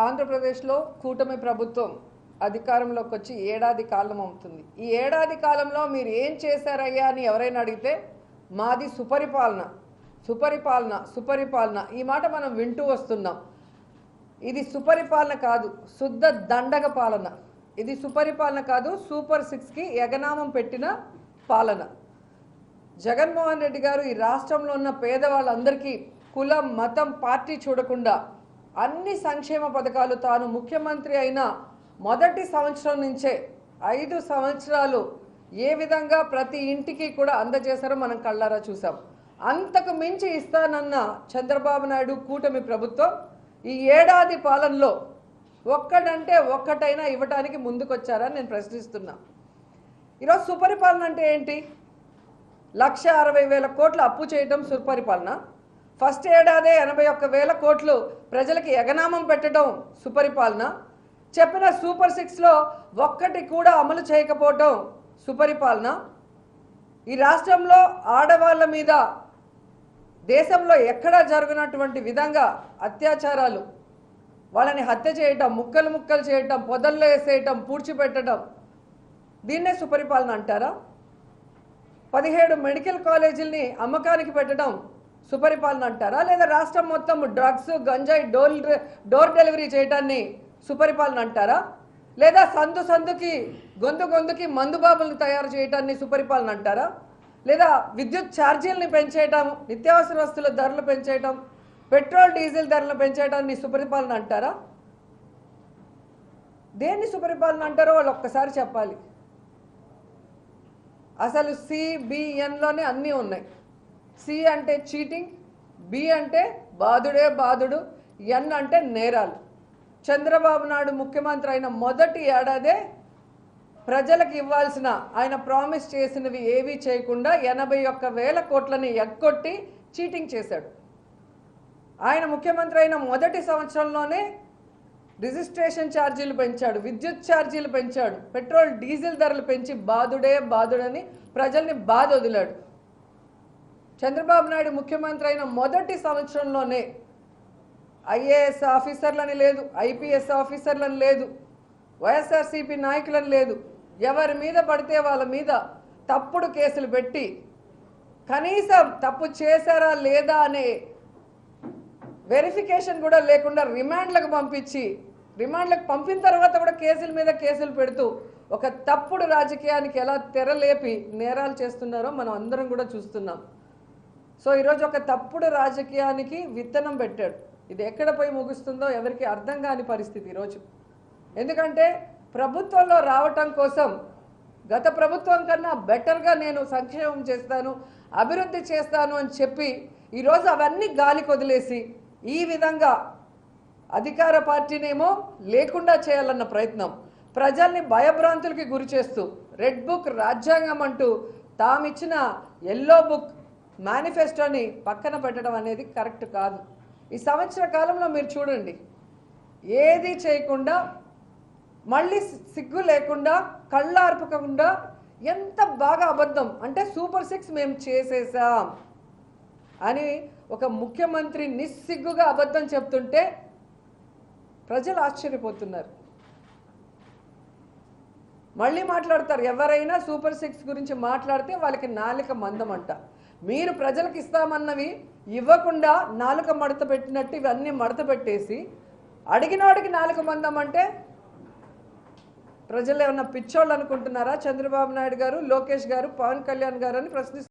ఆంధ్రప్రదేశ్లో కూటమి ప్రభుత్వం అధికారంలోకి వచ్చి ఏడాది కాలం అవుతుంది. ఈ ఏడాది కాలంలో మీరు ఏం చేశారయ్యా అని ఎవరైనా అడిగితే మాది సుపరిపాలన సుపరిపాలన సుపరిపాలన ఈ మాట మనం వింటూ వస్తున్నాం. ఇది సుపరిపాలన కాదు, శుద్ధ దండగ పాలన. ఇది సుపరిపాలన కాదు, సూపర్ 6కి ఎగనామం పెట్టిన పాలన. జగన్మోహన్ రెడ్డి గారు ఈ రాష్ట్రంలో ఉన్న పేదవాళ్ళందరికీ కులం మతం పార్టీ చూడకుండా అన్ని సంక్షేమ పథకాలు తాను ముఖ్యమంత్రి అయిన మొదటి సంవత్సరం నుంచే 5 సంవత్సరాలు ఏ విధంగా ప్రతి ఇంటికి కూడా అందజేశారో మనం కళ్ళారా చూసాం. అంతకు మించి ఇస్తానన్న చంద్రబాబు నాయుడు కూటమి ప్రభుత్వం ఈ ఏడాది పాలనలో ఒక్కడంటే ఒక్కటైనా ఇవ్వడానికి ముందుకొచ్చారని నేను ప్రశ్నిస్తున్నా. ఈరోజు సుపరిపాలన అంటే ఏంటి? 1,60,000 కోట్లు అప్పు చేయడం సుపరిపాలన. ఫస్ట్ ఏడాదే 81,000 కోట్లు ప్రజలకి ఎగనామం పెట్టడం సుపరిపాలన. చెప్పిన సూపర్ 6లో ఒక్కటి కూడా అమలు చేయకపోవడం సుపరిపాలన. ఈ రాష్ట్రంలో ఆడవాళ్ళ మీద దేశంలో ఎక్కడా జరుగునటువంటి విధంగా అత్యాచారాలు, వాళ్ళని హత్య చేయటం, ముక్కలు ముక్కలు చేయటం, పొదల్లో వేసేయటం, పూడ్చిపెట్టడం, దీన్నే సుపరిపాలన అంటారా? 17 మెడికల్ కాలేజీల్ని అమ్మకానికి పెట్టడం సుపరిపాలన అంటారా? లేదా రాష్ట్రం మొత్తం డ్రగ్స్ గంజాయి డోర్ డెలివరీ చేయటాన్ని సుపరిపాలన అంటారా? లేదా సందు సందుకి గొంతుకి మందుబాబులను తయారు చేయటాన్ని సుపరిపాలన అంటారా? లేదా విద్యుత్ ఛార్జీలని పెంచేయటం, నిత్యావసర వస్తువుల ధరలు పెంచేయటం, పెట్రోల్ డీజిల్ ధరలు పెంచేయటాన్ని సుపరిపాలన అంటారా? దేన్ని సుపరిపాలన అంటారో వాళ్ళు ఒక్కసారి చెప్పాలి. అసలు CBNలోనే అన్నీ ఉన్నాయి. C అంటే చీటింగ్, B అంటే బాధుడే బాధుడు, N అంటే నేరాలు. చంద్రబాబు నాయుడు ముఖ్యమంత్రి అయిన మొదటి ఏడాదే ప్రజలకు ఇవ్వాల్సిన ఆయన ప్రామిస్ చేసినవి ఏవీ చేయకుండా 81,000 కోట్లని ఎగ్గొట్టి చీటింగ్ చేశాడు. ఆయన ముఖ్యమంత్రి అయిన మొదటి సంవత్సరంలోనే రిజిస్ట్రేషన్ ఛార్జీలు పెంచాడు, విద్యుత్ ఛార్జీలు పెంచాడు, పెట్రోల్ డీజిల్ ధరలు పెంచి బాధుడే బాధుడని ప్రజల్ని బాధ వదిలాడు. చంద్రబాబు నాయుడు ముఖ్యమంత్రి అయిన మొదటి సంవత్సరంలోనే IAS ఆఫీసర్లని లేదు, IPS ఆఫీసర్లని లేదు, వైఎస్ఆర్సీపీ నాయకులని లేదు, ఎవరి మీద పడితే వాళ్ళ మీద తప్పుడు కేసులు పెట్టి కనీసం తప్పు చేశారా లేదా అనే వెరిఫికేషన్ కూడా లేకుండా రిమాండ్లకు పంపించి, రిమాండ్లకు పంపిన తర్వాత కూడా కేసుల మీద కేసులు పెడుతూ ఒక తప్పుడు రాజకీయానికి ఎలా తెరలేపి నేరాలు చేస్తున్నారో మనం అందరం కూడా చూస్తున్నాం. సో ఈరోజు ఒక తప్పుడు రాజకీయానికి విత్తనం పెట్టాడు. ఇది ఎక్కడ పోయి ముగుస్తుందో ఎవరికి అర్థం కాని పరిస్థితి ఈరోజు. ఎందుకంటే ప్రభుత్వంలో రావటం కోసం గత ప్రభుత్వం కన్నా బెటర్గా నేను సంక్షేమం చేస్తాను, అభివృద్ధి చేస్తాను అని చెప్పి ఈరోజు అవన్నీ గాలికి వదిలేసి ఈ విధంగా అధికార పార్టీనేమో లేకుండా చేయాలన్న ప్రయత్నం, ప్రజల్ని భయభ్రాంతులకి గురి చేస్తూ రెడ్ బుక్ రాజ్యాంగం అంటూ తామిచ్చిన ఎల్లో బుక్ మేనిఫెస్టోని పక్కన పెట్టడం అనేది కరెక్ట్ కాదు. ఈ సంవత్సర కాలంలో మీరు చూడండి, ఏది చేయకుండా మళ్ళీ సిగ్గు లేకుండా కళ్ళార్పకుండా ఎంత బాగా అబద్ధం అంటే సూపర్ 6 మేము చేసేసాం అని ఒక ముఖ్యమంత్రి నిస్సిగ్గుగా అబద్ధం చెప్తుంటే ప్రజలు ఆశ్చర్యపోతున్నారు. మళ్ళీ మాట్లాడతారు, ఎవరైనా సూపర్ 6 గురించి మాట్లాడితే వాళ్ళకి నాలుక మందం అంట. మీరు ప్రజలకు ఇస్తామన్నవి ఇవ్వకుండా నాలుక మడత పెట్టినట్టు ఇవన్నీ మడత పెట్టేసి అడిగినవాడికి నాలుక మందం అంటే ప్రజలు ఏమన్నా పిచ్చోళ్ళు అనుకుంటున్నారా? చంద్రబాబు నాయుడు గారు, లోకేష్ గారు, పవన్ కళ్యాణ్ గారు అని ప్రశ్నిస్తున్నారు.